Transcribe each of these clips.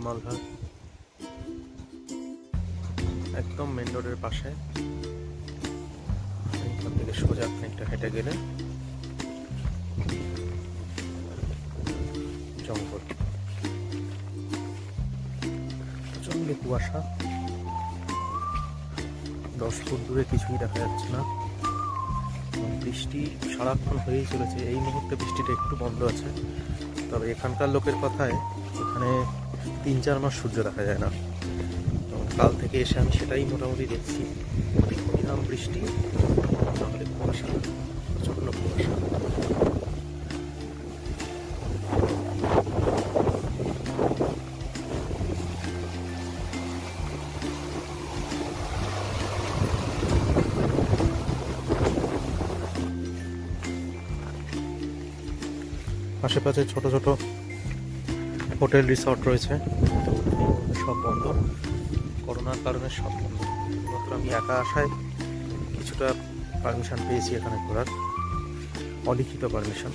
মালহার একদম মেন রোডের পাশে। এখান থেকে সোজা খানিকটা হেঁটে গেলে জঙ্গল, প্রচন্ড কুয়াশা, 10 ফুট দূরে কিছুই দেখা যাচ্ছে না। বৃষ্টি সারাক্ষণ হয়েই চলেছে। এই মুহূর্তে বৃষ্টিটা একটু বন্ধ আছে, তবে এখানকার লোকের কথায় এখানে 3-4 মাস সূর্য দেখা যায় না। তো কাল থেকে এসে আমি সেটাই মোটামুটি দেখছি, এরকম বৃষ্টি, তাহলে কুয়াশা, প্রচন্ড কুয়াশা। আশেপাশে ছোট ছোট হোটেল রিসর্ট রয়েছে, সব বন্ধ, করোনার কারণে সব বন্ধ। মাত্র আমি একা আসায় কিছুটা পারমিশন পেয়েছি এখানে ঘোরার, অলিখিত পারমিশন।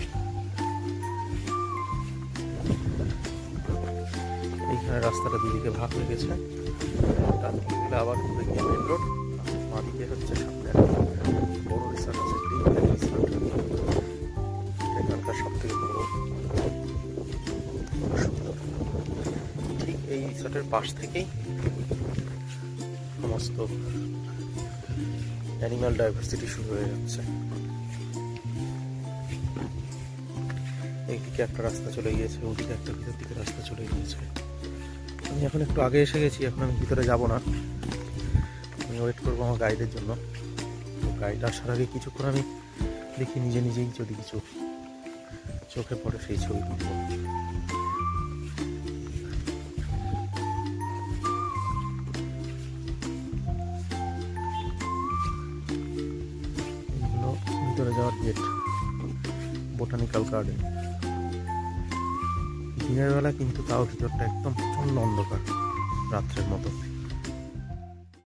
এইখানে রাস্তাটা দুদিকে ভাগ হয়ে গেছে, তার দিকে গেলে আবার ঘুরে গিয়ে মেন রোড, বাঁদিকে হচ্ছে সামনে বড় রিসর্ট আছে, রিসর্ট, এখানকার সব থেকে বড়, সুন্দর। ঠিক এই রিসর্টের পাশ থেকেই সমস্ত অ্যানিম্যাল ডাইভার্সিটি শুরু হয়ে যাচ্ছে। এইদিকে একটা রাস্তা চলে গিয়েছে, ওদিকে একটা ভিতর দিকে রাস্তা চলে গিয়েছে। আমি এখন একটু আগে এসে গেছি, এখন আমি ভিতরে যাব না, আমি ওয়েট করবো আমার গাইডের জন্য। তো গাইড আসার আগে কিছুক্ষণ আমি দেখি নিজে নিজেই যদি কিছু চোখে পড়ে সেই ছবি তুলব। ভিতরে যাওয়ার গেট, বোটানিক্যাল গার্ডেন। দিনের বেলা কিন্তু তাও ভিতরটা একদম প্রচন্ড অন্ধকার, রাত্রের মতো।